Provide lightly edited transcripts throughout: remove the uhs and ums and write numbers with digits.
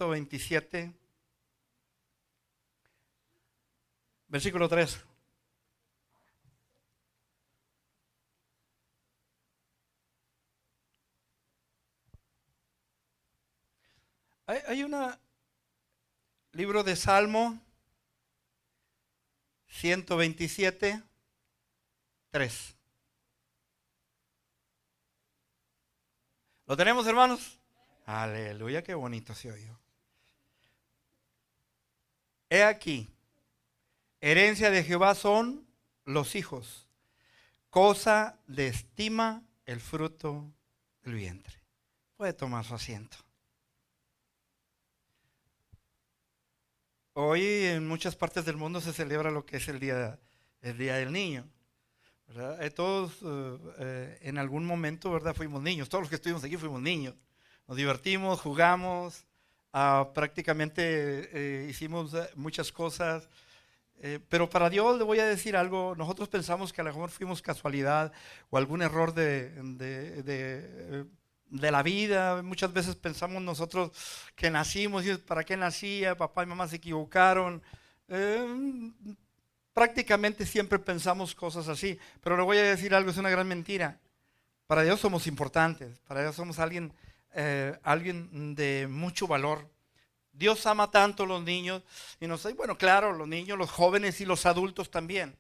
127, versículo 3. Hay un libro de Salmo 127, 3. ¿Lo tenemos, hermanos? Aleluya, qué bonito se oyó. He aquí, herencia de Jehová son los hijos, cosa de estima el fruto del vientre. Puede tomar su asiento. Hoy en muchas partes del mundo se celebra lo que es el día del niño, ¿verdad? Todos en algún momento, ¿verdad? Fuimos niños. Todos los que estuvimos aquí fuimos niños. Nos divertimos, jugamos, prácticamente hicimos muchas cosas. Pero para Dios le voy a decir algo. Nosotros pensamos que a lo mejor fuimos casualidad o algún error de la vida. Muchas veces pensamos nosotros que nacimos y ¿para qué nacía? Papá y mamá se equivocaron. Prácticamente siempre pensamos cosas así. Pero le voy a decir algo, es una gran mentira. Para Dios somos importantes. Para Dios somos alguien de mucho valor. Dios ama tanto a los niños y bueno, claro, los niños, los jóvenes y los adultos también.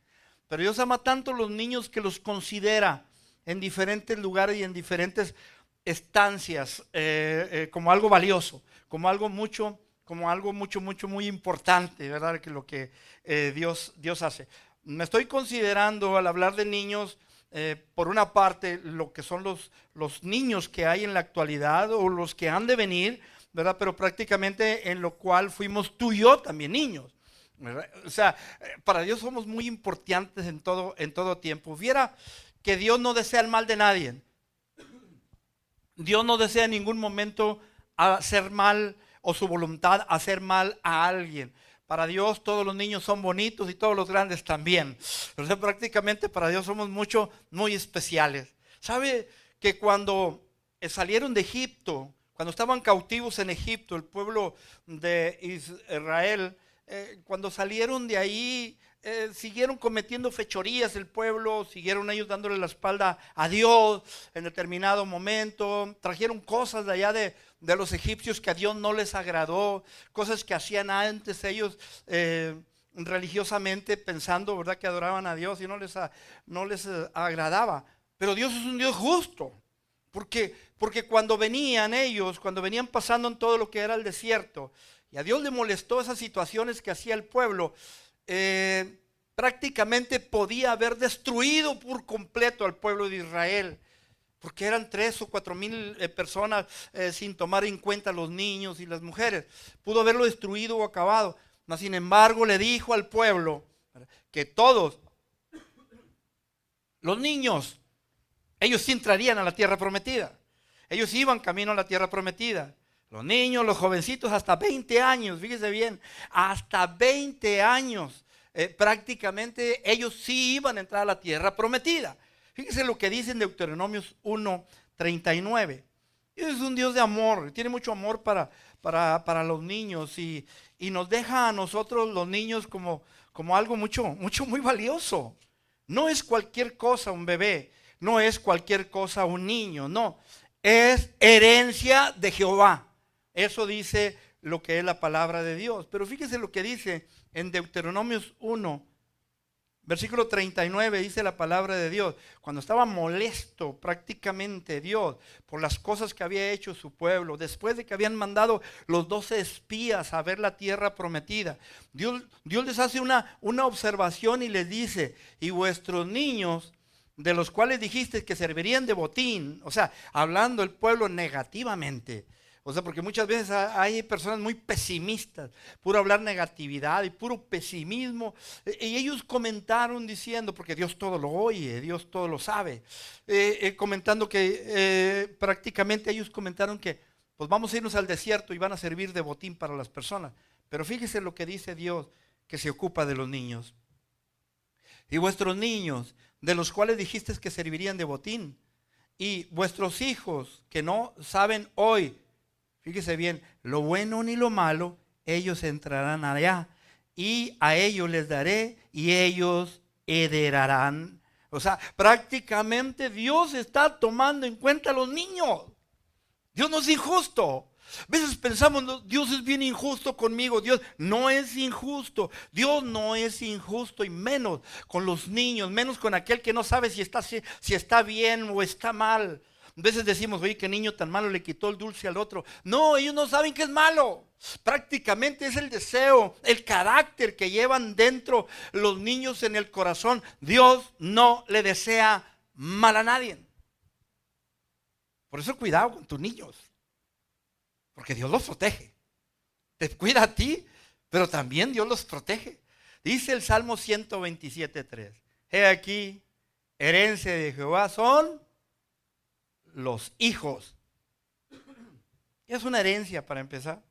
Pero Dios ama tanto a los niños que los considera en diferentes lugares y en diferentes estancias como algo valioso, como algo mucho, muy importante, ¿verdad? Que lo que Dios hace. Me estoy considerando al hablar de niños, por una parte, lo que son los niños que hay en la actualidad o los que han de venir, ¿verdad? Pero prácticamente en lo cual fuimos tú y yo también niños, ¿verdad? O sea, para Dios somos muy importantes en todo tiempo. Viera que Dios no desea el mal de nadie. Dios no desea en ningún momento hacer mal o su voluntad hacer mal a alguien. Para Dios todos los niños son bonitos y todos los grandes también. O sea, prácticamente para Dios somos muy especiales. ¿Sabe que cuando salieron de Egipto, cuando estaban cautivos en Egipto, el pueblo de Israel, cuando salieron de ahí, siguieron cometiendo fechorías el pueblo, siguieron ellos dándole la espalda a Dios en determinado momento, trajeron cosas de allá de los egipcios que a Dios no les agradó, cosas que hacían antes ellos religiosamente pensando, ¿verdad?, que adoraban a Dios y no les agradaba. Pero Dios es un Dios justo. Porque cuando venían pasando en todo lo que era el desierto, y a Dios le molestó esas situaciones que hacía el pueblo, prácticamente podía haber destruido por completo al pueblo de Israel, porque eran 3 o 4 mil personas sin tomar en cuenta los niños y las mujeres. Pudo haberlo destruido o acabado, mas sin embargo le dijo al pueblo que todos los niños, ellos sí entrarían a la tierra prometida. Ellos iban camino a la tierra prometida. Los niños, los jovencitos, hasta 20 años, fíjese bien, hasta 20 años, prácticamente ellos sí iban a entrar a la tierra prometida. Fíjese lo que dice en Deuteronomios 1:39. Dios es un Dios de amor, tiene mucho amor para los niños y nos deja a nosotros los niños como algo muy valioso. No es cualquier cosa un bebé. No es cualquier cosa un niño, no. Es herencia de Jehová. Eso dice lo que es la palabra de Dios. Pero fíjese lo que dice en Deuteronomios 1, versículo 39, dice la palabra de Dios. Cuando estaba molesto prácticamente Dios por las cosas que había hecho su pueblo, después de que habían mandado los 12 espías a ver la tierra prometida, Dios les hace una observación y les dice: y vuestros niños, de los cuales dijiste que servirían de botín, o sea, hablando el pueblo negativamente. O sea, porque muchas veces hay personas muy pesimistas, puro hablar negatividad y puro pesimismo. Y ellos comentaron diciendo, porque Dios todo lo oye, Dios todo lo sabe, comentando que prácticamente ellos comentaron que pues vamos a irnos al desierto y van a servir de botín para las personas. Pero fíjese lo que dice Dios, que se ocupa de los niños. Y vuestros niños, de los cuales dijiste que servirían de botín, y vuestros hijos que no saben hoy Fíjese bien, lo bueno ni lo malo, ellos entrarán allá. Y a ellos les daré y ellos heredarán. O sea, prácticamente Dios está tomando en cuenta a los niños. Dios no es injusto. A veces pensamos, "No, Dios es bien injusto conmigo". Dios no es injusto. Dios no es injusto, y menos con los niños, menos con aquel que no sabe si está bien o está mal. A veces decimos, oye, qué niño tan malo le quitó el dulce al otro. No, ellos no saben que es malo. Prácticamente es el deseo, el carácter que llevan dentro los niños en el corazón. Dios no le desea mal a nadie. Por eso cuidado con tus niños, porque Dios los protege. Te cuida a ti, pero también Dios los protege. Dice el Salmo 127:3. He aquí, herencia de Jehová son los hijos. ¿Qué es una herencia para empezar?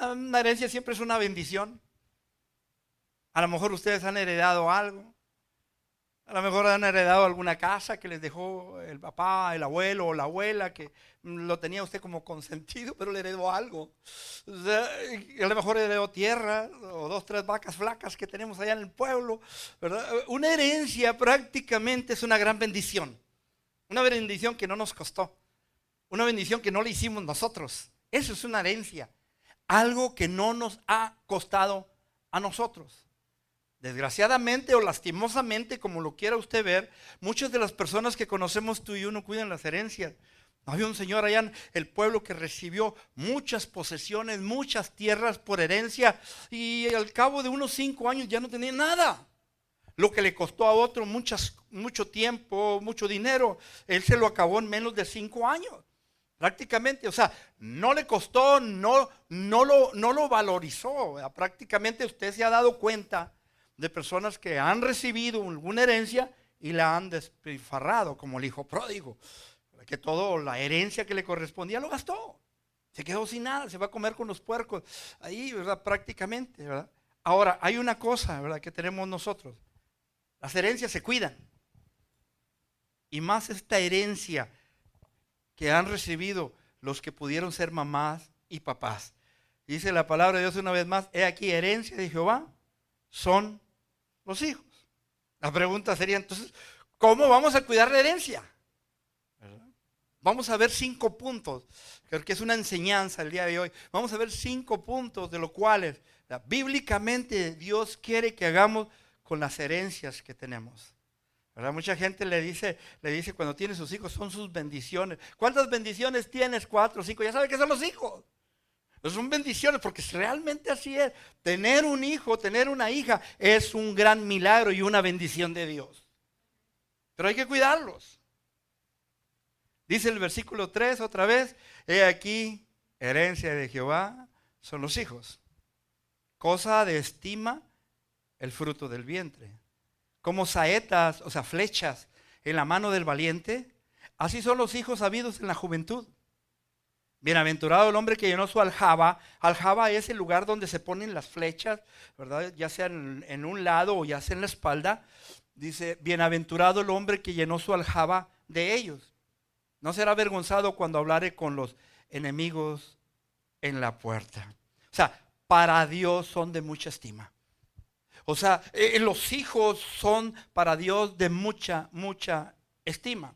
Una herencia siempre es una bendición. A lo mejor ustedes han heredado algo. A lo mejor han heredado alguna casa que les dejó el papá, el abuelo o la abuela, que lo tenía usted como consentido, pero le heredó algo. O sea, a lo mejor heredó tierra o 2, 3 vacas flacas que tenemos allá en el pueblo, ¿verdad? Una herencia prácticamente es una gran bendición. Una bendición que no nos costó. Una bendición que no le hicimos nosotros. Eso es una herencia. Algo que no nos ha costado a nosotros. Desgraciadamente o lastimosamente, como lo quiera usted ver, muchas de las personas que conocemos tú y yo no cuidan las herencias. Había un señor allá en el pueblo que recibió muchas posesiones, muchas tierras por herencia, y al cabo de unos 5 años ya no tenía nada. Lo que le costó a otro mucho tiempo, mucho dinero, él se lo acabó en menos de 5 años. Prácticamente, o sea, no le costó, no lo valorizó. Prácticamente usted se ha dado cuenta de personas que han recibido alguna herencia y la han despilfarrado, como el hijo pródigo, que toda la herencia que le correspondía lo gastó. Se quedó sin nada, se va a comer con los puercos. Ahí, ¿verdad? Prácticamente, ¿verdad? Ahora, hay una cosa, ¿verdad?, que tenemos nosotros. Las herencias se cuidan. Y más esta herencia que han recibido los que pudieron ser mamás y papás. Dice la palabra de Dios una vez más, he aquí, herencia de Jehová son los hijos. La pregunta sería entonces, ¿cómo vamos a cuidar la herencia? ¿Verdad? Vamos a ver 5 puntos, creo que es una enseñanza el día de hoy. Vamos a ver 5 puntos de los cuales bíblicamente Dios quiere que hagamos con las herencias que tenemos. ¿Verdad? Mucha gente le dice cuando tiene sus hijos, son sus bendiciones. ¿Cuántas bendiciones tienes? 4 o 5. Ya sabe que son los hijos. Son bendiciones, porque realmente así es. Tener un hijo, tener una hija es un gran milagro y una bendición de Dios. Pero hay que cuidarlos. Dice el versículo 3 otra vez, he aquí, herencia de Jehová son los hijos. Cosa de estima el fruto del vientre. Como saetas, o sea, flechas en la mano del valiente, así son los hijos habidos en la juventud. Bienaventurado el hombre que llenó su aljaba. Aljaba es el lugar donde se ponen las flechas, ¿verdad? Ya sea en un lado o ya sea en la espalda. Dice, bienaventurado el hombre que llenó su aljaba de ellos. No será avergonzado cuando hablare con los enemigos en la puerta. O sea, para Dios son de mucha estima. O sea, los hijos son para Dios de mucha, mucha estima.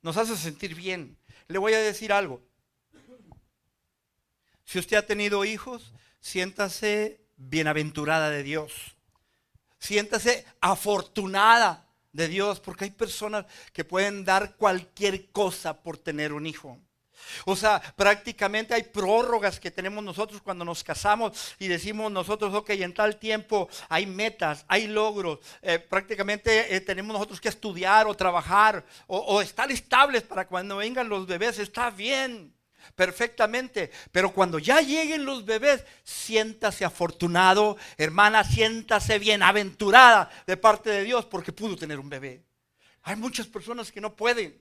Nos hace sentir bien. Le voy a decir algo. Si usted ha tenido hijos, siéntase bienaventurada de Dios. Siéntase afortunada de Dios, porque hay personas que pueden dar cualquier cosa por tener un hijo. O sea, prácticamente hay prórrogas que tenemos nosotros cuando nos casamos y decimos nosotros, ok, en tal tiempo hay metas, hay logros. Prácticamente tenemos nosotros que estudiar o trabajar o estar estables para cuando vengan los bebés. Está bien, perfectamente, pero cuando ya lleguen los bebés, siéntase afortunado, hermana, siéntase bienaventurada de parte de Dios porque pudo tener un bebé. Hay muchas personas que no pueden,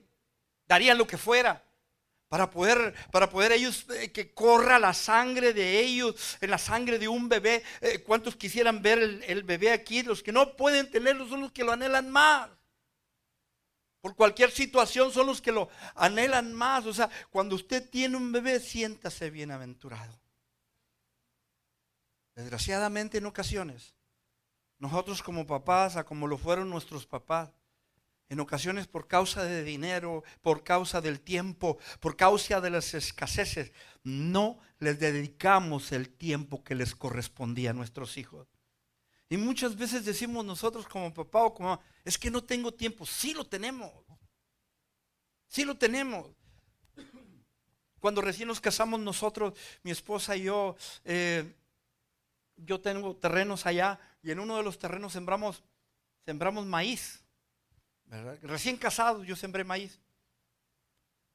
darían lo que fuera para poder ellos, que corra la sangre de ellos, en la sangre de un bebé. ¿Cuántos quisieran ver el bebé aquí? Los que no pueden tenerlo son los que lo anhelan más. Por cualquier situación son los que lo anhelan más. O sea, cuando usted tiene un bebé, siéntase bienaventurado. Desgraciadamente en ocasiones, nosotros como papás, como lo fueron nuestros papás, en ocasiones por causa de dinero, por causa del tiempo, por causa de las escaseces, no les dedicamos el tiempo que les correspondía a nuestros hijos. Y muchas veces decimos nosotros como papá o como mamá, es que no tengo tiempo. Sí lo tenemos. Sí lo tenemos. Cuando recién nos casamos nosotros, mi esposa y yo tengo terrenos allá y en uno de los terrenos sembramos maíz, ¿verdad? Recién casados yo sembré maíz.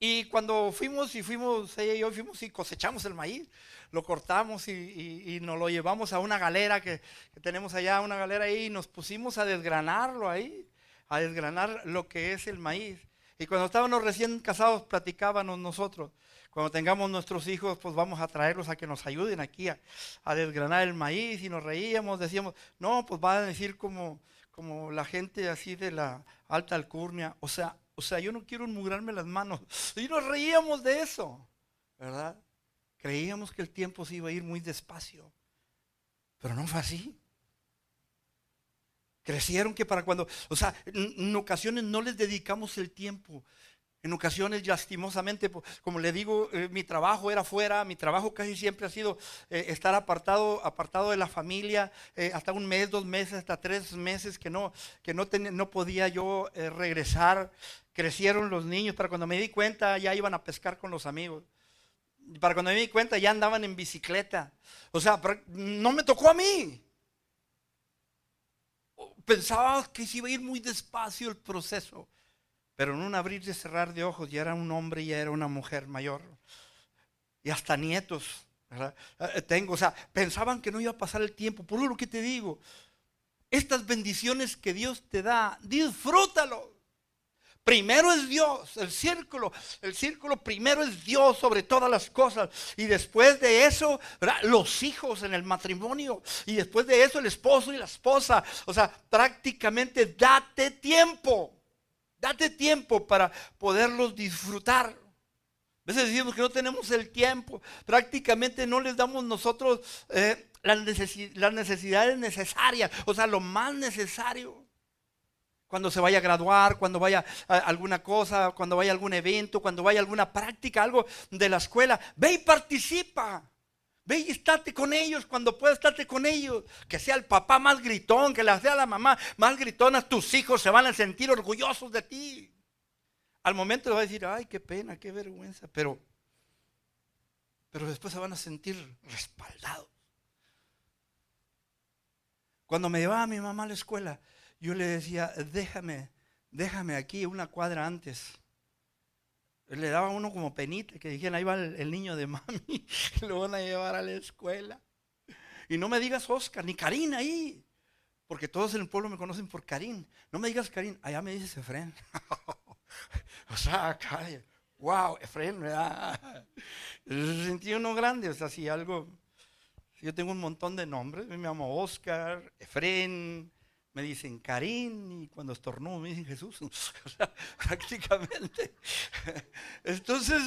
Y cuando ella y yo fuimos y cosechamos el maíz, lo cortamos y nos lo llevamos a una galera que tenemos allá, una galera ahí, y nos pusimos a desgranarlo ahí, a desgranar lo que es el maíz. Y cuando estábamos recién casados platicábamos nosotros, cuando tengamos nuestros hijos, pues vamos a traerlos a que nos ayuden aquí a desgranar el maíz, y nos reíamos, decíamos, no, pues van a decir como la gente así de la alta alcurnia, o sea, yo no quiero enmugrarme las manos. Y nos reíamos de eso, ¿verdad? Creíamos que el tiempo se iba a ir muy despacio, pero no fue así. Crecieron que para cuando, en ocasiones no les dedicamos el tiempo. En ocasiones, lastimosamente, como le digo, mi trabajo era fuera, mi trabajo casi siempre ha sido estar apartado de la familia, hasta un mes, 2 meses, hasta 3 meses que no podía yo regresar. Crecieron los niños, para cuando me di cuenta ya iban a pescar con los amigos. Para cuando me di cuenta ya andaban en bicicleta. O sea, no me tocó a mí. Pensaba que se iba a ir muy despacio el proceso. Pero en un abrir y cerrar de ojos ya era un hombre y ya era una mujer mayor. Y hasta nietos, ¿verdad? Pensaban que no iba a pasar el tiempo. Por lo que te digo, estas bendiciones que Dios te da, disfrútalo. Primero es Dios, el círculo primero es Dios sobre todas las cosas. Y después de eso, ¿verdad?, los hijos en el matrimonio. Y después de eso, el esposo y la esposa. O sea, prácticamente date tiempo. Date tiempo para poderlos disfrutar. A veces decimos que no tenemos el tiempo. Prácticamente no les damos nosotros las necesidades necesarias. O sea, lo más necesario. Cuando se vaya a graduar, cuando vaya a alguna cosa, cuando vaya a algún evento, cuando vaya a alguna práctica, algo de la escuela, ve y participa. Ve y estate con ellos cuando puedas, estate con ellos. Que sea el papá más gritón, que sea la mamá más gritona, tus hijos se van a sentir orgullosos de ti. Al momento le va a decir, ay, qué pena, qué vergüenza, pero después se van a sentir respaldados. Cuando me llevaba mi mamá a la escuela, yo le decía, déjame aquí 1 cuadra antes. Le daba uno como penita, que dijeran, ahí va el niño de mami, lo van a llevar a la escuela. Y no me digas Oscar, ni Karin ahí, porque todos en el pueblo me conocen por Karin. No me digas Karin, allá me dices Efren. O sea, wow, Efren, ¿verdad? Sentí uno grande, o sea, si algo, yo tengo un montón de nombres, me llamo Oscar, Efren, me dicen Karin, y cuando estornudo me dicen Jesús. O sea, prácticamente. Entonces,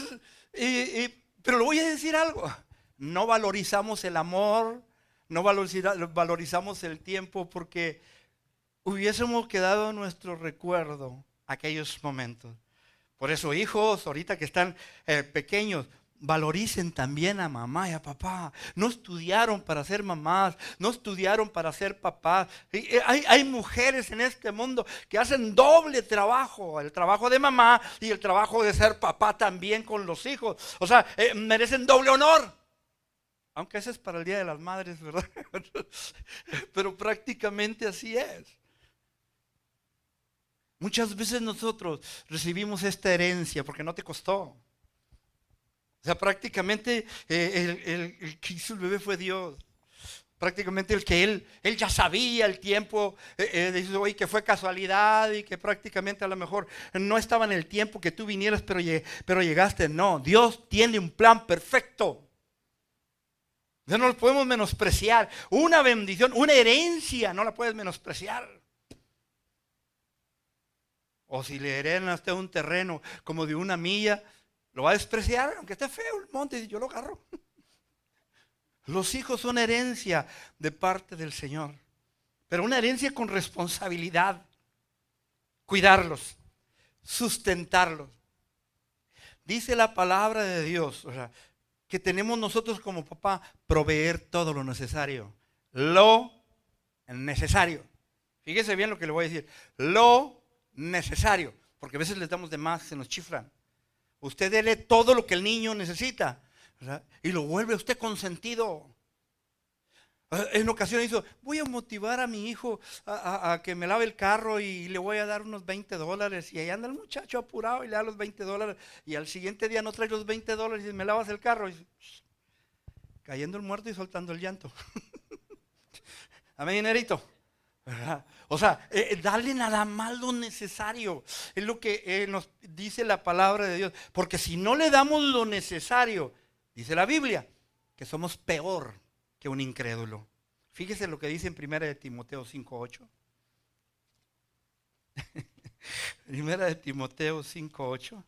pero le voy a decir algo. No valorizamos el amor, no valorizamos el tiempo, porque hubiésemos quedado en nuestro recuerdo aquellos momentos. Por eso, hijos, ahorita que están pequeños, valoricen también a mamá y a papá. No estudiaron para ser mamás, no estudiaron para ser papás. Hay mujeres en este mundo que hacen doble trabajo, el trabajo de mamá y el trabajo de ser papá también con los hijos. O sea, merecen doble honor. Aunque ese es para el Día de las Madres, ¿verdad? Pero prácticamente así es. Muchas veces nosotros recibimos esta herencia porque no te costó. O sea, prácticamente el que hizo el bebé fue Dios. Prácticamente el que él ya sabía el tiempo, y que fue casualidad y que prácticamente a lo mejor no estaba en el tiempo que tú vinieras, pero llegaste. No, Dios tiene un plan perfecto. No lo podemos menospreciar. Una bendición, una herencia, no la puedes menospreciar. O si le heredan a usted un terreno como de 1 milla, lo va a despreciar, aunque esté feo el monte, y yo lo agarro. Los hijos son herencia de parte del Señor, pero una herencia con responsabilidad. Cuidarlos, sustentarlos. Dice la palabra de Dios, o sea, que tenemos nosotros como papá proveer todo lo necesario. Lo necesario. Fíjese bien lo que le voy a decir. Lo necesario. Porque a veces les damos de más, se nos chifran. Usted dele todo lo que el niño necesita, ¿verdad? Y lo vuelve usted consentido. En ocasiones dice, voy a motivar a mi hijo a que me lave el carro y le voy a dar unos $20. Y ahí anda el muchacho apurado y le da los $20. Y al siguiente día no trae los $20 y dice, me lavas el carro. Y dice, cayendo el muerto y soltando el llanto. Amén, dinerito. ¿Verdad? O sea, darle nada más lo necesario. Es lo que nos dice la palabra de Dios. Porque si no le damos lo necesario, dice la Biblia, que somos peor que un incrédulo. Fíjese lo que dice en 1 de Timoteo 5:8. 1 de Timoteo 5:8.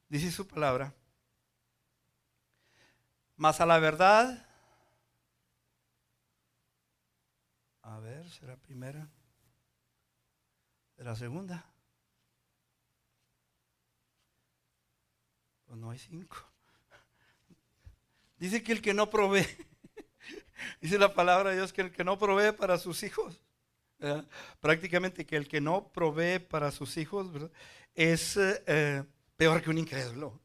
Dice su palabra. Mas a la verdad, a ver, ¿será primera? ¿Será segunda? Pues no hay 5. Dice que el que no provee, dice la palabra de Dios que el que no provee para sus hijos, ¿verdad? Prácticamente que el que no provee para sus hijos, ¿verdad? Es peor que un incrédulo.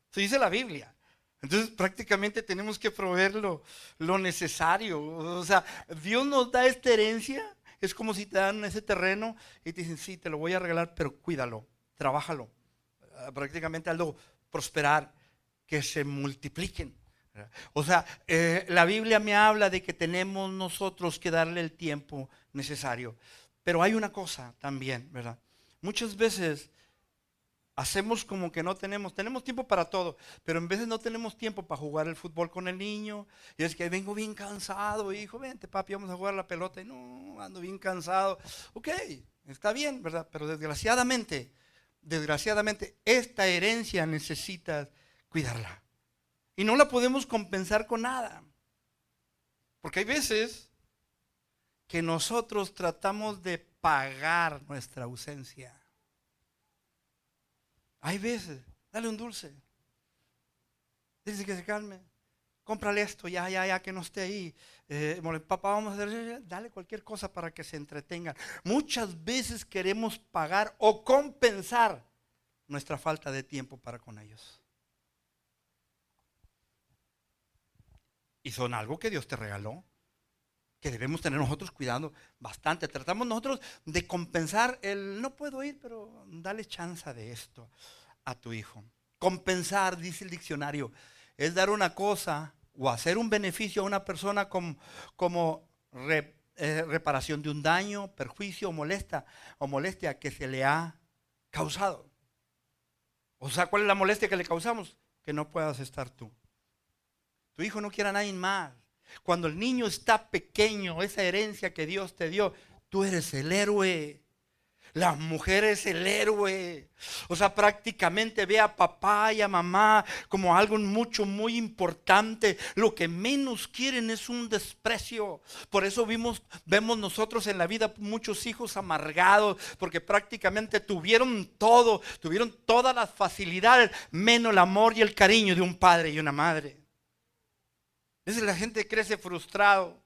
Eso dice la Biblia. Entonces prácticamente tenemos que proveer lo necesario. O sea, Dios nos da esta herencia. Es como si te dan ese terreno y te dicen, sí, te lo voy a regalar, pero cuídalo, trabájalo. Prácticamente hazlo prosperar, que se multipliquen. O sea, la Biblia me habla de que tenemos nosotros que darle el tiempo necesario. Pero hay una cosa también, ¿verdad? Muchas veces hacemos como que no tenemos tiempo para todo, pero en veces no tenemos tiempo para jugar el fútbol con el niño. Y es que vengo bien cansado, hijo, vente papi, vamos a jugar la pelota. Y no, ando bien cansado. Ok, está bien, ¿verdad? Pero desgraciadamente, esta herencia necesitas cuidarla. Y no la podemos compensar con nada. Porque hay veces que nosotros tratamos de pagar nuestra ausencia. Hay veces, dale un dulce. Dice que se calme. Cómprale esto, ya, que no esté ahí. Papá, vamos a hacer, dale cualquier cosa para que se entretengan. Muchas veces queremos pagar o compensar nuestra falta de tiempo para con ellos. Y son algo que Dios te regaló, que debemos tener nosotros cuidando bastante. Tratamos nosotros de compensar el no puedo ir, pero dale chance de esto a tu hijo. Compensar, dice el diccionario, es dar una cosa o hacer un beneficio a una persona como reparación de un daño, perjuicio o molestia que se le ha causado. O sea, ¿cuál es la molestia que le causamos? Que no puedas estar tú. Tu hijo no quiere a nadie más. Cuando el niño está pequeño, esa herencia que Dios te dio, tú eres el héroe. La mujer es el héroe. O sea, prácticamente ve a papá y a mamá como algo muy importante. Lo que menos quieren es un desprecio. Por eso vemos nosotros en la vida muchos hijos amargados, porque prácticamente tuvieron todo, tuvieron todas las facilidades, menos el amor y el cariño de un padre y una madre. A veces la gente crece frustrado,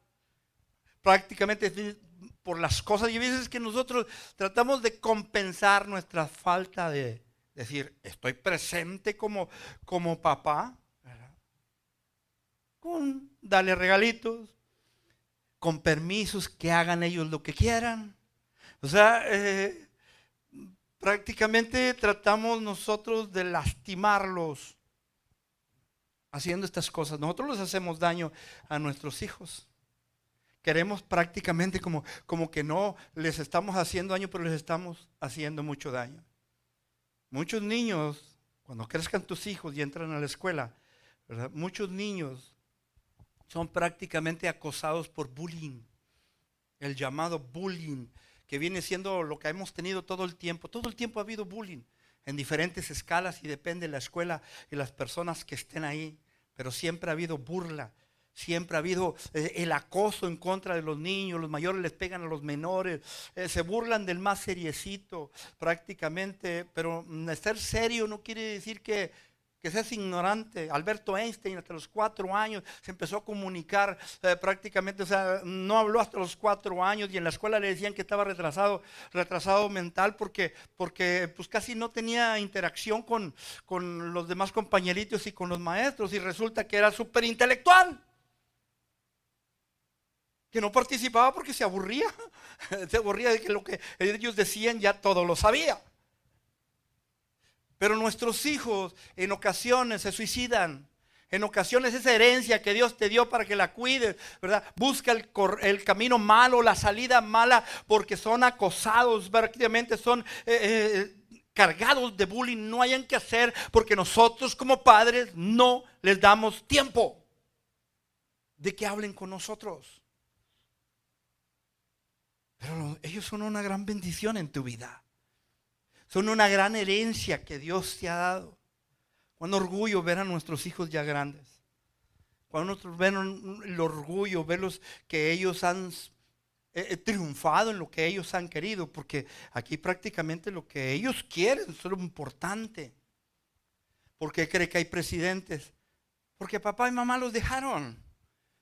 prácticamente por las cosas, y a veces que nosotros tratamos de compensar nuestra falta de decir, estoy presente como papá, ¿verdad? Con darle regalitos, con permisos que hagan ellos lo que quieran. O sea, prácticamente tratamos nosotros de lastimarlos haciendo estas cosas. Nosotros les hacemos daño a nuestros hijos. Queremos prácticamente como que no les estamos haciendo daño, pero les estamos haciendo mucho daño. Muchos niños, cuando crezcan tus hijos y entran a la escuela, ¿verdad? Muchos niños son prácticamente acosados por bullying. el llamado bullying, que viene siendo lo que hemos tenido todo el tiempo. Todo el tiempo ha habido bullying en diferentes escalas y depende de la escuela y las personas que estén ahí. Pero siempre ha habido burla, siempre ha habido el acoso en contra de los niños. Los mayores les pegan a los menores, se burlan del más seriecito prácticamente. Pero ser serio no quiere decir que seas ignorante. Alberto Einstein hasta los 4 años se empezó a comunicar prácticamente, o sea, no habló hasta los 4 años y en la escuela le decían que estaba retrasado mental porque pues casi no tenía interacción con los demás compañeritos y con los maestros, y resulta que era súper intelectual, que no participaba porque se aburría de que lo que ellos decían ya todo lo sabía. Pero nuestros hijos en ocasiones se suicidan. En ocasiones esa herencia que Dios te dio para que la cuides, ¿verdad? Busca el camino malo, la salida mala, porque son acosados, prácticamente son cargados de bullying. No hayan que hacer porque nosotros como padres no les damos tiempo de que hablen con nosotros. Pero ellos son una gran bendición en tu vida. Son una gran herencia que Dios te ha dado. Cuán orgullo ver a nuestros hijos ya grandes. Cuando nosotros ven el orgullo, verlos que ellos han triunfado en lo que ellos han querido. Porque aquí prácticamente lo que ellos quieren es lo importante. ¿Por qué cree que hay presidentes? Porque papá y mamá los dejaron.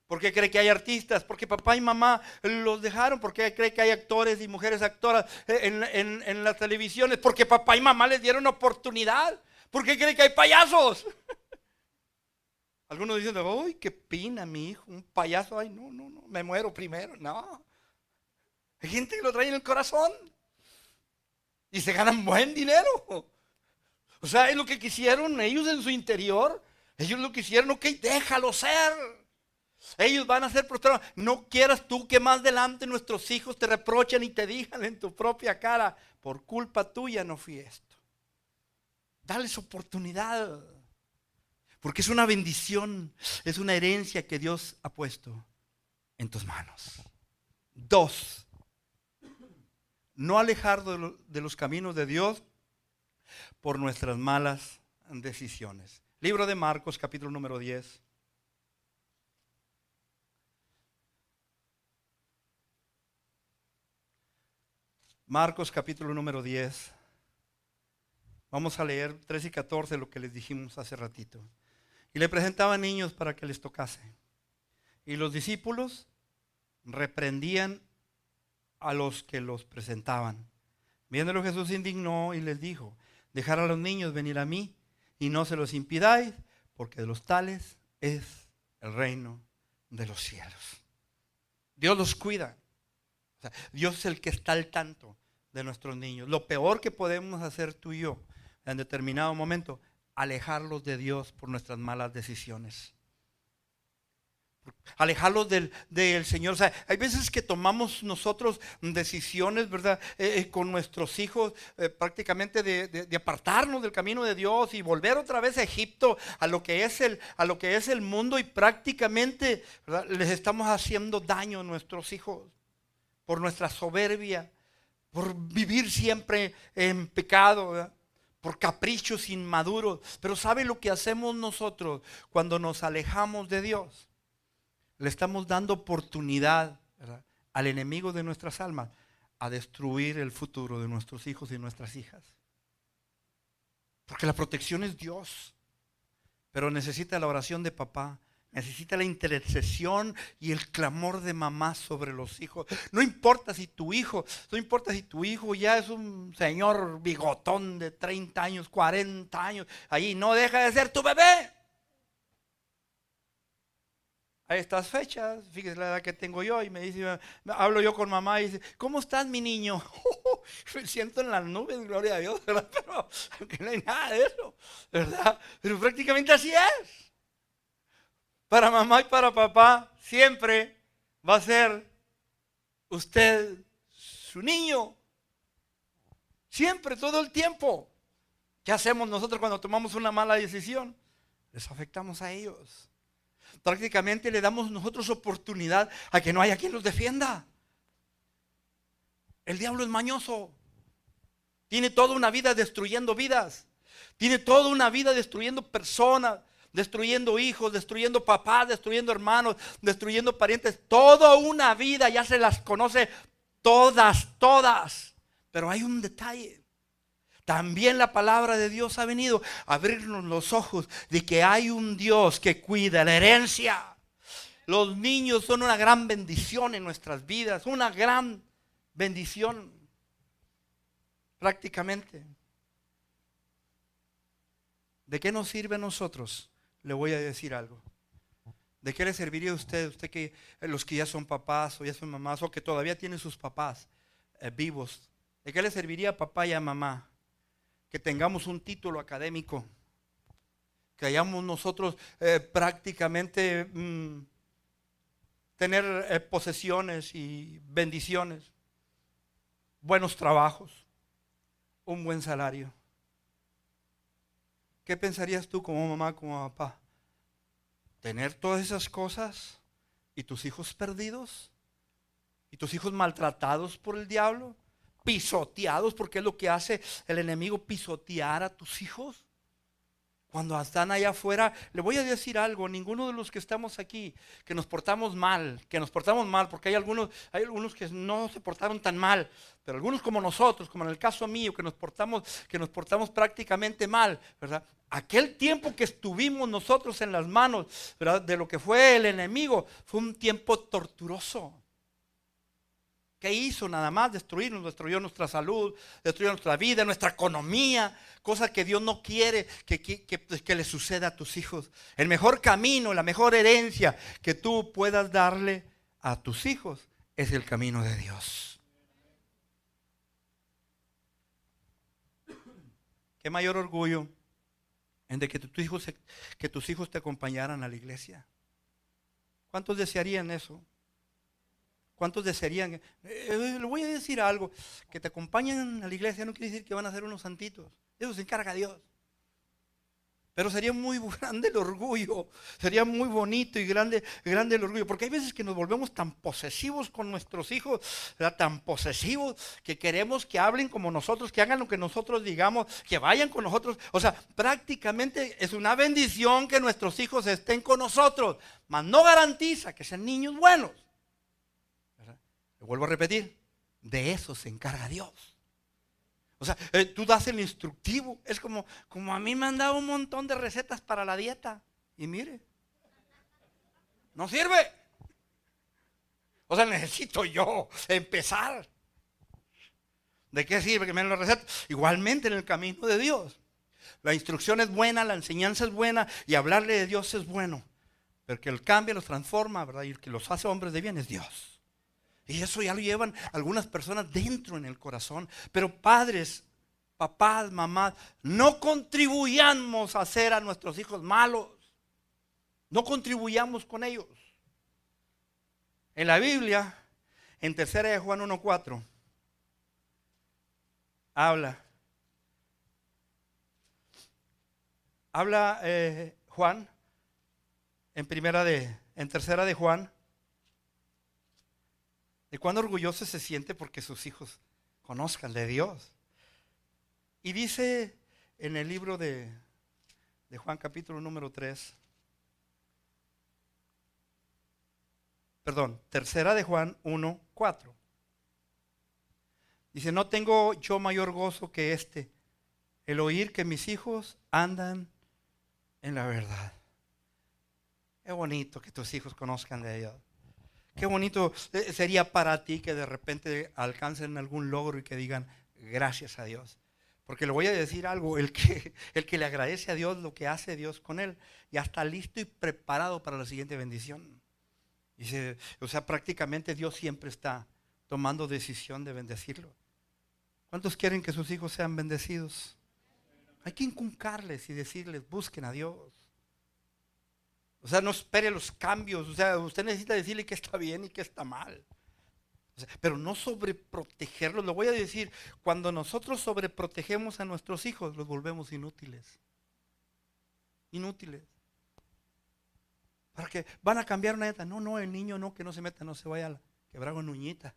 ¿Por qué cree que hay artistas? Porque papá y mamá los dejaron. ¿Por qué cree que hay actores y mujeres actoras en las televisiones? Porque papá y mamá les dieron oportunidad. ¿Por qué cree que hay payasos? Algunos dicen, uy, qué pena mi hijo, un payaso. Ay, no, me muero primero. No. Hay gente que lo trae en el corazón y se ganan buen dinero. O sea, es lo que quisieron ellos en su interior. Ellos lo quisieron, ok, déjalo ser. Ellos van a ser prostrados. No quieras tú que más adelante nuestros hijos te reprochen y te digan en tu propia cara, por culpa tuya no fui esto. Dales oportunidad, porque es una bendición, es una herencia que Dios ha puesto en tus manos. 2, no alejar de los caminos de Dios por nuestras malas decisiones. Libro de Marcos, capítulo número 10. Marcos capítulo número 10. Vamos a leer 13 y 14, lo que les dijimos hace ratito. Y le presentaban niños para que les tocase. Y los discípulos reprendían a los que los presentaban. Viéndolo, Jesús se indignó y les dijo: dejad a los niños venir a mí y no se los impidáis, porque de los tales es el reino de los cielos. Dios los cuida. O sea, Dios es el que está al tanto de nuestros niños. Lo peor que podemos hacer tú y yo en determinado momento, alejarlos de Dios por nuestras malas decisiones. Alejarlos del Señor. O sea, hay veces que tomamos nosotros decisiones, ¿verdad? Con nuestros hijos, prácticamente de apartarnos del camino de Dios y volver otra vez a Egipto, a lo que es el mundo, y prácticamente, ¿verdad?, les estamos haciendo daño a nuestros hijos por nuestra soberbia, por vivir siempre en pecado, ¿verdad?, por caprichos inmaduros. Pero ¿sabe lo que hacemos nosotros cuando nos alejamos de Dios? Le estamos dando oportunidad, ¿verdad?, al enemigo de nuestras almas a destruir el futuro de nuestros hijos y nuestras hijas. Porque la protección es Dios, pero necesita la oración de papá, necesita la intercesión y el clamor de mamá sobre los hijos. No importa si tu hijo ya es un señor bigotón de 30 años, 40 años, ahí no deja de ser tu bebé. A estas fechas, fíjese la edad que tengo yo, y me dice, hablo yo con mamá y dice: ¿cómo estás, mi niño? Me siento en las nubes, gloria a Dios, ¿verdad? Pero aunque no hay nada de eso, ¿verdad? Pero prácticamente así es. Para mamá y para papá siempre va a ser usted su niño. Siempre, todo el tiempo. ¿Qué hacemos nosotros cuando tomamos una mala decisión? Les afectamos a ellos. Prácticamente le damos nosotros oportunidad a que no haya quien los defienda. El diablo es mañoso. Tiene toda una vida destruyendo vidas. Tiene toda una vida destruyendo personas, destruyendo hijos, destruyendo papás, destruyendo hermanos, destruyendo parientes. Toda una vida ya se las conoce todas. Pero hay un detalle. También la palabra de Dios ha venido a abrirnos los ojos de que hay un Dios que cuida la herencia. Los niños son una gran bendición en nuestras vidas, una gran bendición prácticamente. ¿De qué nos sirve a nosotros? Le voy a decir algo. ¿De qué le serviría a usted que los que ya son papás o ya son mamás o que todavía tienen sus papás vivos? ¿De qué le serviría a papá y a mamá que tengamos un título académico? Que hayamos nosotros prácticamente tener posesiones y bendiciones, buenos trabajos, un buen salario. ¿Qué pensarías tú como mamá, como papá? ¿Tener todas esas cosas y tus hijos perdidos? ¿Y tus hijos maltratados por el diablo? ¿Pisoteados? Porque es lo que hace el enemigo, pisotear a tus hijos. Cuando están allá afuera, le voy a decir algo, ninguno de los que estamos aquí, que nos portamos mal, porque hay algunos que no se portaron tan mal, pero algunos como nosotros, como en el caso mío, que nos portamos prácticamente mal, ¿verdad? Aquel tiempo que estuvimos nosotros en las manos, ¿verdad?, de lo que fue el enemigo, fue un tiempo torturoso. ¿Qué hizo? Nada más destruirnos, destruyó nuestra salud, destruyó nuestra vida, nuestra economía, cosa que Dios no quiere que le suceda a tus hijos. El mejor camino, la mejor herencia que tú puedas darle a tus hijos es el camino de Dios. Qué mayor orgullo en de que tus hijos te acompañaran a la iglesia. ¿Cuántos desearían eso? ¿Cuántos desearían? Le voy a decir algo, que te acompañen a la iglesia no quiere decir que van a ser unos santitos. Eso se encarga Dios. Pero sería muy grande el orgullo, sería muy bonito y grande el orgullo, porque hay veces que nos volvemos tan posesivos con nuestros hijos, ¿verdad? Tan posesivos que queremos que hablen como nosotros, que hagan lo que nosotros digamos, que vayan con nosotros. O sea, prácticamente es una bendición que nuestros hijos estén con nosotros, mas no garantiza que sean niños buenos. Lo vuelvo a repetir, de eso se encarga Dios. O sea, tú das el instructivo. Es como a mí me han dado un montón de recetas para la dieta. Y mire, no sirve. O sea, necesito yo empezar. ¿De qué sirve que me den las recetas? Igualmente en el camino de Dios. La instrucción es buena, la enseñanza es buena y hablarle de Dios es bueno. Pero que el cambio los transforma, ¿verdad? Y el que los hace hombres de bien es Dios. Y eso ya lo llevan algunas personas dentro en el corazón. Pero padres, papás, mamás, no contribuyamos a hacer a nuestros hijos malos. No contribuyamos con ellos. En la Biblia, en 3 de Juan 1:4, habla Juan, en 3 de Juan, de cuán orgulloso se siente porque sus hijos conozcan de Dios. Y dice en el libro de Juan capítulo número 3, perdón, 3 de Juan 1:4. Dice, no tengo yo mayor gozo que el oír que mis hijos andan en la verdad. Qué bonito que tus hijos conozcan de Dios. Qué bonito sería para ti que de repente alcancen algún logro y que digan gracias a Dios. Porque le voy a decir algo, el que le agradece a Dios lo que hace Dios con él, ya está listo y preparado para la siguiente bendición. Dice, o sea, prácticamente Dios siempre está tomando decisión de bendecirlo. ¿Cuántos quieren que sus hijos sean bendecidos? Hay que inculcarles y decirles, busquen a Dios. O sea, no espere los cambios. O sea, usted necesita decirle que está bien y que está mal. O sea, pero no sobreprotegerlos. Lo voy a decir, cuando nosotros sobreprotegemos a nuestros hijos, los volvemos inútiles. Inútiles. Para que van a cambiar una dieta. No, el niño no, que no se meta, no se vaya a quebrar una uñita.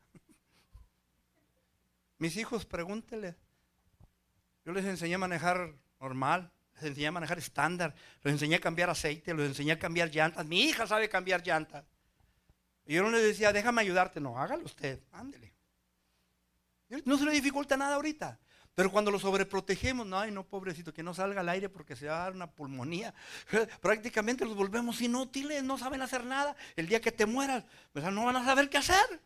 Mis hijos, pregúntenle. Yo les enseñé a manejar normal, les enseñé a manejar estándar, les enseñé a cambiar aceite, les enseñé a cambiar llantas. Mi hija sabe cambiar llantas. Y yo no les decía, déjame ayudarte. No, hágalo usted, ándele. No se le dificulta nada ahorita. Pero cuando lo sobreprotegemos, no, ay no, pobrecito, que no salga al aire porque se va a dar una pulmonía. Prácticamente los volvemos inútiles, no saben hacer nada. El día que te mueras, no van a saber qué hacer.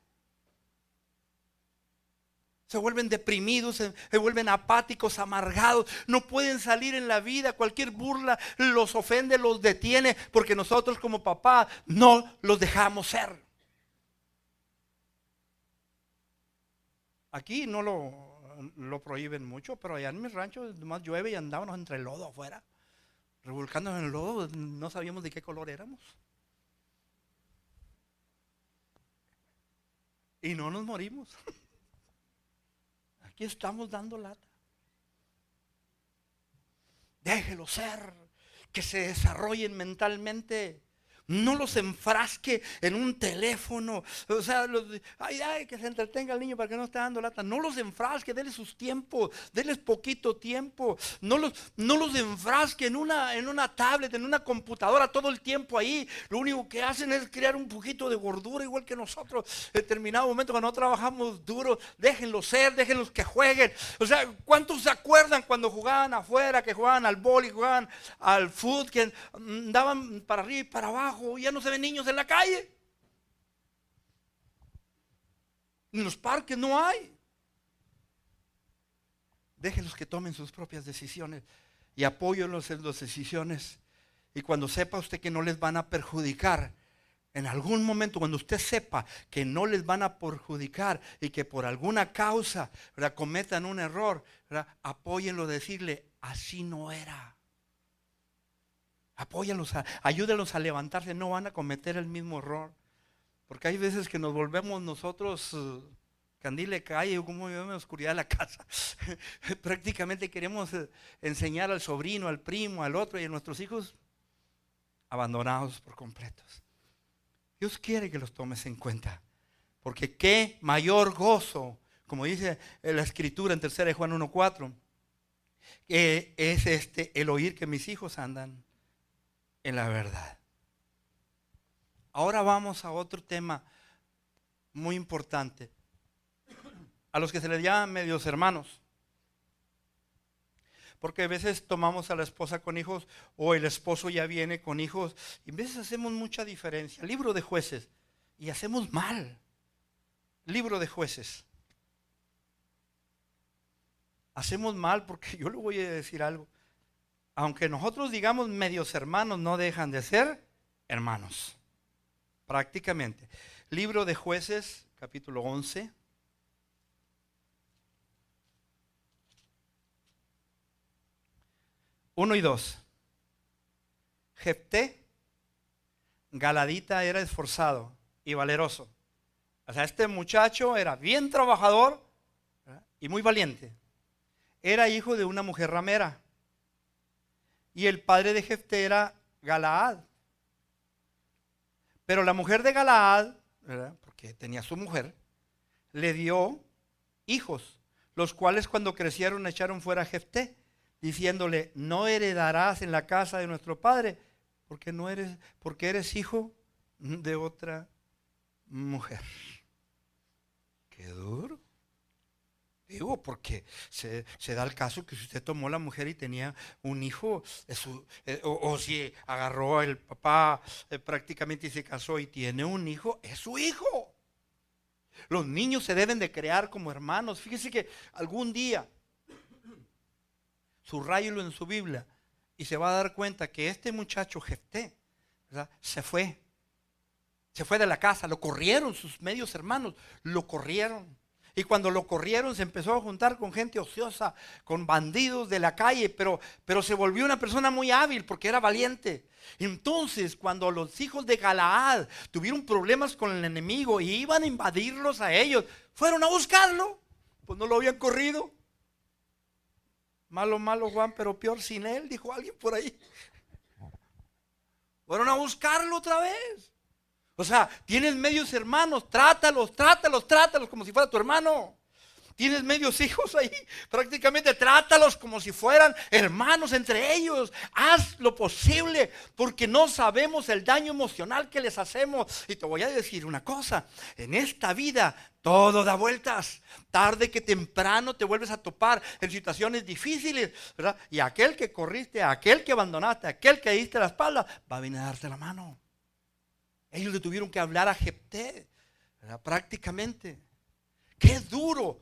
Se vuelven deprimidos, se vuelven apáticos, amargados. No pueden salir en la vida. Cualquier burla los ofende, los detiene, porque nosotros como papá no los dejamos ser. Aquí no lo prohíben mucho, pero allá en mis ranchos nomás llueve y andábamos entre el lodo afuera, revolcándonos en el lodo, no sabíamos de qué color éramos. Y no nos morimos. Aquí estamos dando lata. Déjelo ser, que se desarrollen mentalmente. No los enfrasque en un teléfono. O sea, ay, que se entretenga el niño para que no esté dando lata. No los enfrasque, denle sus tiempos, denles poquito tiempo. No los enfrasque en una tablet, en una computadora todo el tiempo ahí. Lo único que hacen es crear un poquito de gordura, igual que nosotros. En determinado momento cuando no trabajamos duro, déjenlos ser, déjenlos que jueguen. O sea, ¿cuántos se acuerdan cuando jugaban afuera, que jugaban al vóley, jugaban al fútbol, que andaban para arriba y para abajo? Ya no se ven niños en la calle. En los parques no hay. Déjenlos que tomen sus propias decisiones y apóyenlos en las decisiones. Y cuando sepa usted que no les van a perjudicar, en algún momento cuando usted sepa que no les van a perjudicar y que por alguna causa, ¿verdad?, cometan un error, ¿verdad?, apóyenlo, decirle, así no era. Apóyalos, ayúdenlos a levantarse, no van a cometer el mismo error. Porque hay veces que nos volvemos nosotros candile calle, como vivimos en la oscuridad de la casa. Prácticamente queremos enseñar al sobrino, al primo, al otro y a nuestros hijos abandonados por completos. Dios quiere que los tomes en cuenta. Porque qué mayor gozo, como dice la escritura en 3 de Juan 1:4, es el oír que mis hijos andan en la verdad. Ahora vamos a otro tema muy importante. A los que se les llama medios hermanos. Porque a veces tomamos a la esposa con hijos o el esposo ya viene con hijos y a veces hacemos mucha diferencia. Libro de Jueces. Y hacemos mal. Libro de Jueces. Hacemos mal porque yo le voy a decir algo. Aunque nosotros digamos medios hermanos, no dejan de ser hermanos. Prácticamente. Libro de Jueces, capítulo 11. Uno y 2. Jefté, Galadita, era esforzado y valeroso. O sea, este muchacho era bien trabajador, ¿verdad?, y muy valiente. Era hijo de una mujer ramera. Y el padre de Jefté era Galaad. Pero la mujer de Galaad, ¿verdad?, porque tenía su mujer, le dio hijos, los cuales cuando crecieron echaron fuera a Jefté, diciéndole, no heredarás en la casa de nuestro padre, porque eres hijo de otra mujer. Qué duro. Digo, porque se da el caso que si usted tomó la mujer y tenía un hijo, o si agarró el papá prácticamente y se casó y tiene un hijo, es su hijo. Los niños se deben de crear como hermanos. Fíjese que algún día, subrayelo en su Biblia, y se va a dar cuenta que este muchacho Jefté, ¿verdad?, se fue de la casa, lo corrieron sus medios hermanos, lo corrieron. Y cuando lo corrieron se empezó a juntar con gente ociosa, con bandidos de la calle, pero se volvió una persona muy hábil porque era valiente. Entonces, cuando los hijos de Galaad tuvieron problemas con el enemigo y iban a invadirlos a ellos, fueron a buscarlo, pues no lo habían corrido. Malo, malo Juan, pero peor sin él, dijo alguien por ahí. Fueron a buscarlo otra vez. O sea, tienes medios hermanos, trátalos como si fuera tu hermano. Tienes medios hijos ahí, prácticamente trátalos como si fueran hermanos entre ellos. Haz lo posible porque no sabemos el daño emocional que les hacemos. Y te voy a decir una cosa, en esta vida todo da vueltas. Tarde que temprano te vuelves a topar en situaciones difíciles, ¿verdad? Y aquel que corriste, aquel que abandonaste, aquel que diste la espalda, va a venir a darte la mano. Ellos le tuvieron que hablar a Jefté, ¿verdad? Prácticamente. Qué duro.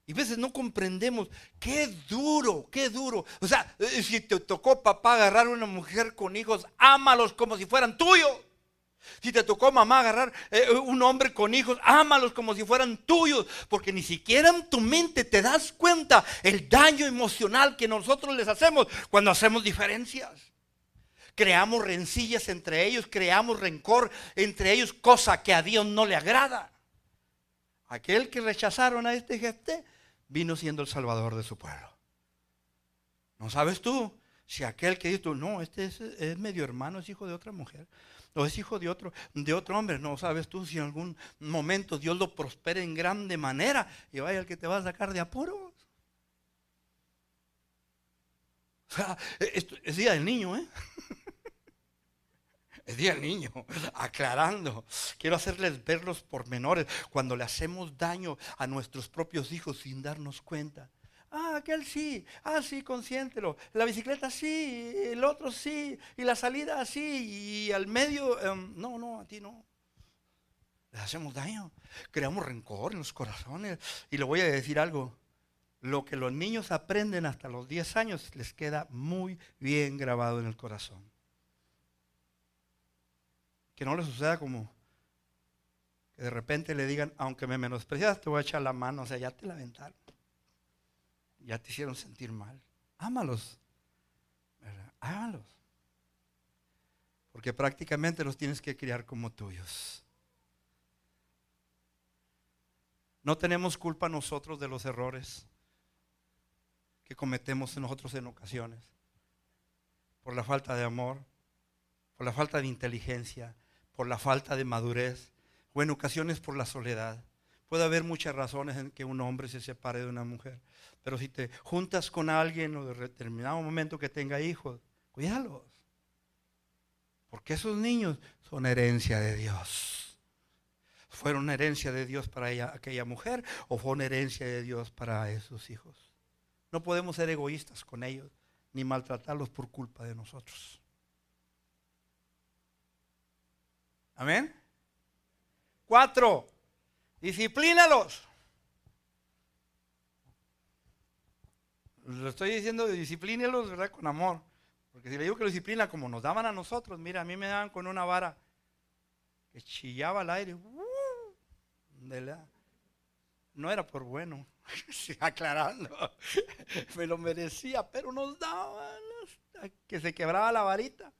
Y a veces no comprendemos, qué duro, qué duro. O sea, si te tocó papá agarrar a una mujer con hijos, ámalos como si fueran tuyos. Si te tocó mamá agarrar un hombre con hijos, ámalos como si fueran tuyos. Porque ni siquiera en tu mente te das cuenta el daño emocional que nosotros les hacemos cuando hacemos diferencias. Creamos rencillas entre ellos, creamos rencor entre ellos, cosa que a Dios no le agrada. Aquel que rechazaron a este Jefté vino siendo el salvador de su pueblo. ¿No sabes tú si aquel que dice tú, no, este es medio hermano, es hijo de otra mujer, o es hijo de otro hombre? No sabes tú si en algún momento Dios lo prospere en grande manera y vaya el que te va a sacar de apuros. O sea, es día del niño, ¿eh? Es día del niño, aclarando. Quiero hacerles ver los pormenores cuando le hacemos daño a nuestros propios hijos sin darnos cuenta. Aquel sí, sí, consiéntelo. La bicicleta sí, el otro sí, y la salida sí, y al medio, no, a ti no. Les hacemos daño, creamos rencor en los corazones. Y le voy a decir algo, lo que los niños aprenden hasta los 10 años les queda muy bien grabado en el corazón. Que no les suceda como que de repente le digan, aunque me menosprecias, te voy a echar la mano. O sea, ya te la aventaron, ya te hicieron sentir mal. Ámalos, ¿verdad? Ámalos, porque prácticamente los tienes que criar como tuyos. No tenemos culpa nosotros de los errores que cometemos nosotros en ocasiones, por la falta de amor, por la falta de inteligencia, por la falta de madurez, o en ocasiones por la soledad. Puede haber muchas razones en que un hombre se separe de una mujer, pero si te juntas con alguien o de determinado momento que tenga hijos, cuídalos, porque esos niños son herencia de Dios. ¿Fueron una herencia de Dios para aquella mujer o fue una herencia de Dios para esos hijos? No podemos ser egoístas con ellos ni maltratarlos por culpa de nosotros. Amén. 4, disciplínalos. Lo estoy diciendo, disciplínalos, ¿verdad? Con amor. Porque si le digo que lo disciplina como nos daban a nosotros, mira, a mí me daban con una vara que chillaba al aire. No era por bueno, aclarando, me lo merecía, pero nos daban hasta que se quebraba la varita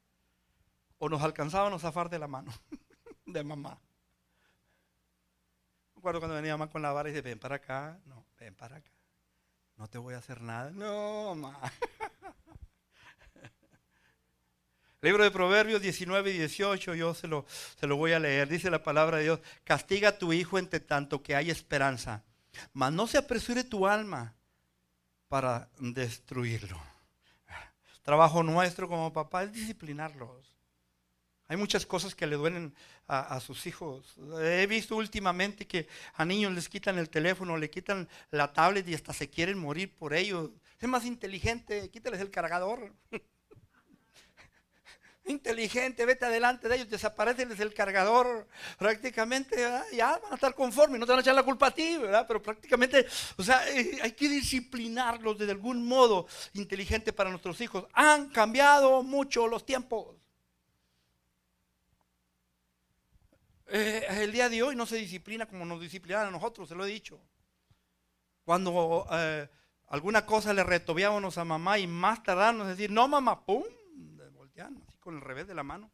o nos alcanzaban a zafar de la mano de mamá. Me acuerdo cuando venía mamá con la vara y dice, ven para acá, no, ven para acá, no te voy a hacer nada, no, mamá. Libro de Proverbios 19 y 18, yo se lo voy a leer. Dice la palabra de Dios, castiga a tu hijo entre tanto que hay esperanza, mas no se apresure tu alma para destruirlo. Trabajo nuestro como papá es disciplinarlos. Hay muchas cosas que le duelen a sus hijos. He visto últimamente que a niños les quitan el teléfono, le quitan la tablet y hasta se quieren morir por ello. Es más inteligente, quítales el cargador. Inteligente, vete adelante de ellos, desaparecenles el cargador. Prácticamente, ¿verdad? Ya van a estar conformes, no te van a echar la culpa a ti, ¿verdad? Pero prácticamente, o sea, hay que disciplinarlos de algún modo inteligente para nuestros hijos. Han cambiado mucho los tiempos. El día de hoy no se disciplina como nos disciplinaban a nosotros, se lo he dicho. Cuando alguna cosa le retobeábamos a mamá y más tardarnos en decir, no mamá, pum, volteando así con el revés de la mano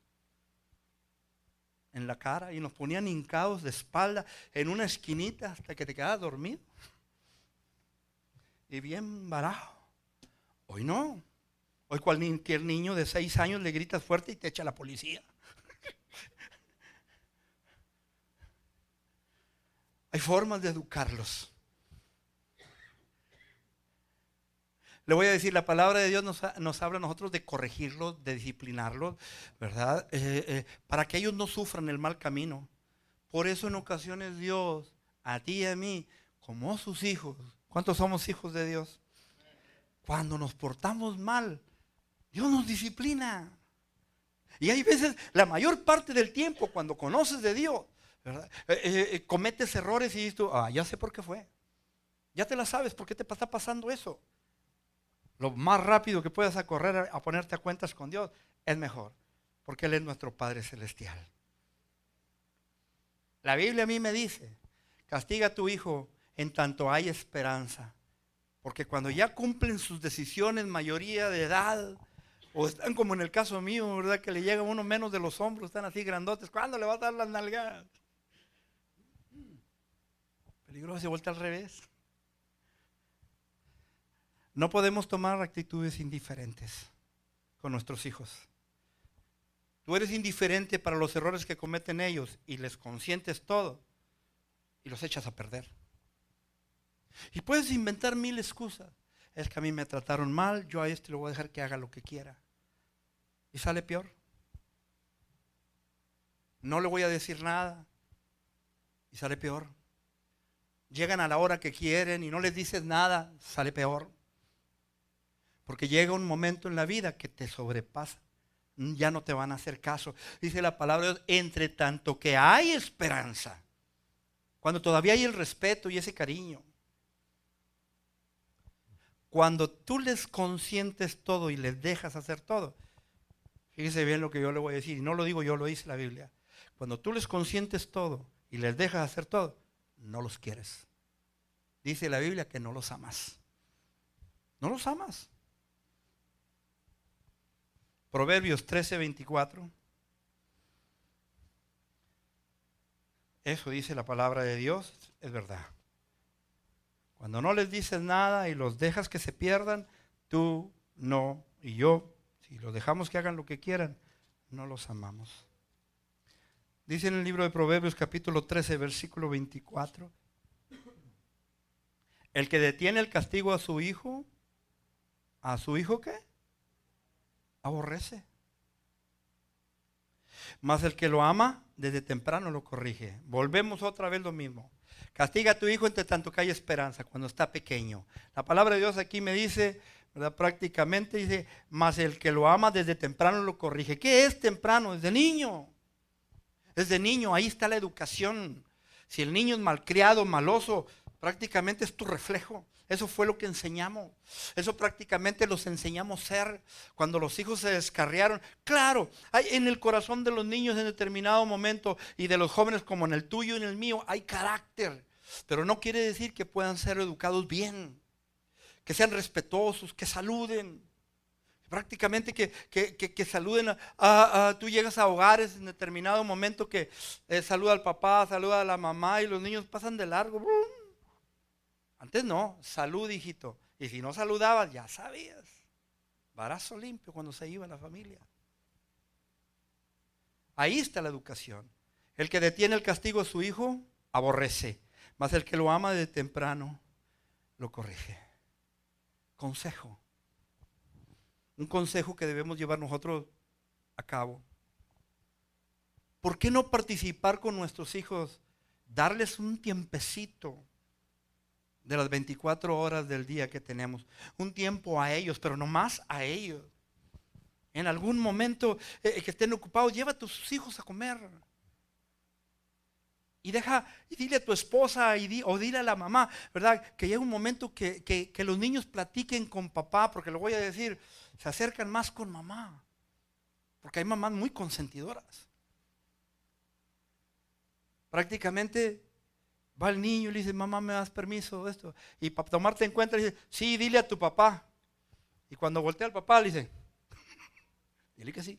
en la cara y nos ponían hincados de espalda en una esquinita hasta que te quedabas dormido y bien barajo. Hoy no. Hoy cualquier niño de 6 años le gritas fuerte y te echa la policía. Hay formas de educarlos. Le voy a decir, la palabra de Dios nos habla a nosotros de corregirlos, de disciplinarlos, ¿verdad? Para que ellos no sufran el mal camino. Por eso en ocasiones Dios, a ti y a mí, como sus hijos, ¿cuántos somos hijos de Dios? Cuando nos portamos mal, Dios nos disciplina. Y hay veces, la mayor parte del tiempo, cuando conoces de Dios, ¿verdad? Cometes errores y dices tú, ya sé por qué fue. Ya te la sabes, ¿por qué te está pasando eso? Lo más rápido que puedas a correr a ponerte a cuentas con Dios es mejor, porque Él es nuestro Padre Celestial. La Biblia a mí me dice, castiga a tu hijo en tanto hay esperanza. Porque cuando ya cumplen sus decisiones, mayoría de edad, o están como en el caso mío, ¿verdad? Que le llega uno menos de los hombros, están así grandotes. ¿Cuándo le va a dar las nalgadas? Peligroso, se vuelve al revés. No podemos tomar actitudes indiferentes con nuestros hijos. Tú eres indiferente para los errores que cometen ellos y les consientes todo y los echas a perder. Y puedes inventar mil excusas. Es que a mí me trataron mal, yo a este le voy a dejar que haga lo que quiera. Y sale peor. No le voy a decir nada. Y sale peor. Llegan a la hora que quieren y no les dices nada, sale peor. Porque llega un momento en la vida que te sobrepasa. Ya no te van a hacer caso. Dice la palabra de Dios, entre tanto que hay esperanza. Cuando todavía hay el respeto y ese cariño. Cuando tú les consientes todo y les dejas hacer todo, fíjese bien lo que yo le voy a decir, y no lo digo yo, lo dice la Biblia. Cuando tú les consientes todo y les dejas hacer todo, no los quieres. Dice la Biblia que no los amas. No los amas. Proverbios 13:24. Eso dice la palabra de Dios, es verdad. Cuando no les dices nada y los dejas que se pierdan, tú, no y yo, si los dejamos que hagan lo que quieran, no los amamos. Dice en el libro de Proverbios capítulo 13, versículo 24. El que detiene el castigo ¿a su hijo qué? Aborrece. Mas el que lo ama, desde temprano lo corrige. Volvemos otra vez lo mismo. Castiga a tu hijo entre tanto que hay esperanza, cuando está pequeño. La palabra de Dios aquí me dice, ¿verdad? Prácticamente dice, mas el que lo ama desde temprano lo corrige. ¿Qué es temprano? Desde niño. Desde niño, ahí está la educación. Si el niño es malcriado, maloso, prácticamente es tu reflejo. Eso fue lo que enseñamos. Eso prácticamente los enseñamos a ser. Cuando los hijos se descarriaron, claro, hay en el corazón de los niños en determinado momento y de los jóvenes como en el tuyo y en el mío, hay carácter. Pero no quiere decir que puedan ser educados bien, que sean respetuosos, que saluden. Prácticamente que saluden tú llegas a hogares en determinado momento que saluda al papá, saluda a la mamá y los niños pasan de largo. Antes no, salud hijito. Y si no saludabas, ya sabías. Barazo limpio cuando se iba la familia. Ahí está la educación. El que detiene el castigo a su hijo, aborrece. Mas el que lo ama desde temprano, lo corrige. Consejo. Un consejo que debemos llevar nosotros a cabo. ¿Por qué no participar con nuestros hijos? Darles un tiempecito de las 24 horas del día que tenemos. Un tiempo a ellos, pero no más a ellos. En algún momento que estén ocupados, lleva a tus hijos a comer. Y dile a tu esposa o dile a la mamá, ¿verdad? Que llega un momento que los niños platiquen con papá, porque lo voy a decir, se acercan más con mamá. Porque hay mamás muy consentidoras. Prácticamente va el niño y le dice, mamá, ¿me das permiso de esto? Y para tomarte en cuenta le dice, sí, dile a tu papá. Y cuando voltea al papá le dice, dile que sí.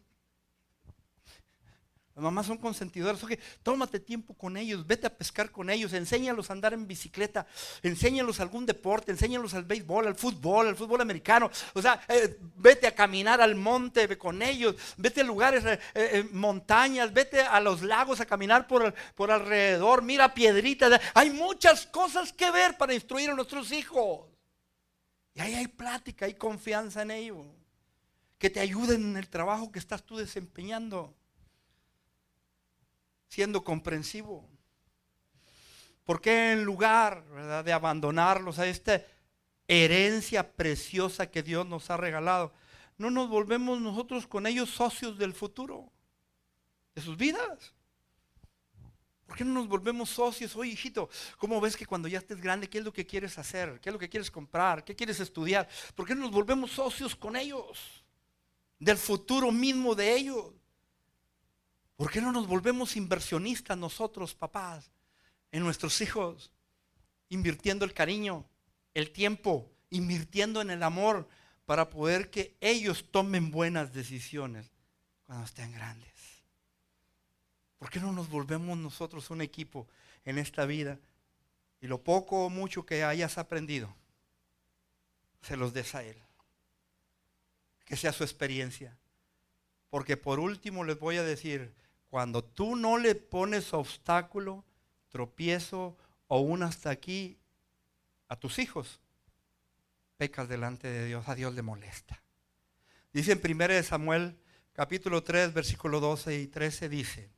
Las mamás son consentidoras. Okay, tómate tiempo con ellos, vete a pescar con ellos, enséñalos a andar en bicicleta, enséñalos algún deporte, enséñalos al béisbol, al fútbol americano. O sea, vete a caminar al monte con ellos, vete a lugares, montañas, vete a los lagos a caminar por alrededor, mira piedritas. Hay muchas cosas que ver para instruir a nuestros hijos. Y ahí hay plática, hay confianza en ellos. Que te ayuden en el trabajo que estás tú desempeñando. Siendo comprensivo. ¿Por qué en lugar, ¿verdad?, de abandonarlos a esta herencia preciosa que Dios nos ha regalado, no nos volvemos nosotros con ellos socios del futuro, de sus vidas? ¿Por qué no nos volvemos socios? Oye, hijito, ¿cómo ves que cuando ya estés grande, qué es lo que quieres hacer? ¿Qué es lo que quieres comprar? ¿Qué quieres estudiar? ¿Por qué no nos volvemos socios con ellos? Del futuro mismo de ellos. ¿Por qué no nos volvemos inversionistas nosotros, papás, en nuestros hijos? Invirtiendo el cariño, el tiempo, invirtiendo en el amor para poder que ellos tomen buenas decisiones cuando estén grandes. ¿Por qué no nos volvemos nosotros un equipo en esta vida y lo poco o mucho que hayas aprendido se los des a Él? Que sea su experiencia. Porque por último les voy a decir, cuando tú no le pones obstáculo, tropiezo o un hasta aquí a tus hijos, pecas delante de Dios, a Dios le molesta. Dice en 1 Samuel capítulo 3 versículo 12 y 13, dice: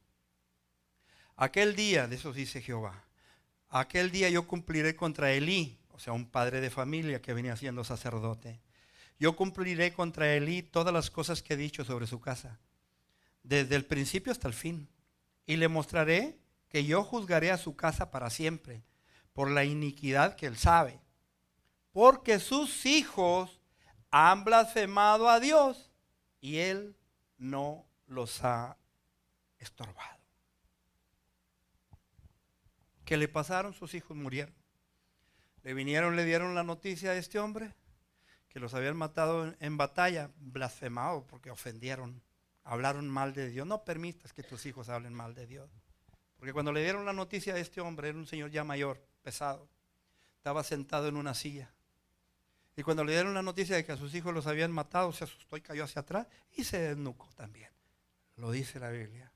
aquel día, de eso dice Jehová, aquel día yo cumpliré contra Elí, o sea, un padre de familia que venía siendo sacerdote. Yo cumpliré contra Elí todas las cosas que he dicho sobre su casa, desde el principio hasta el fin. Y le mostraré que yo juzgaré a su casa para siempre, por la iniquidad que él sabe. Porque sus hijos han blasfemado a Dios y él no los ha estorbado. ¿Qué le pasaron? Sus hijos murieron. Le vinieron, le dieron la noticia a este hombre que los habían matado en batalla, blasfemado porque ofendieron, hablaron mal de Dios. No permitas que tus hijos hablen mal de Dios. Porque cuando le dieron la noticia a este hombre, era un señor ya mayor, pesado, estaba sentado en una silla. Y cuando le dieron la noticia de que a sus hijos los habían matado, se asustó y cayó hacia atrás y se desnucó también. Lo dice la Biblia.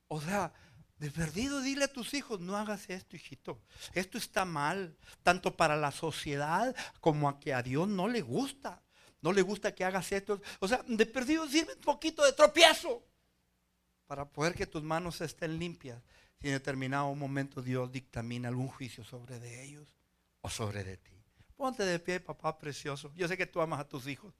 O sea, de perdido dile a tus hijos, no hagas esto, hijito. Esto está mal, tanto para la sociedad como a que a Dios no le gusta. No le gusta que hagas esto. O sea, de perdido sirve un poquito de tropiezo para poder que tus manos estén limpias. Si en determinado momento Dios dictamina algún juicio sobre de ellos o sobre de ti. Ponte de pie, papá precioso. Yo sé que tú amas a tus hijos.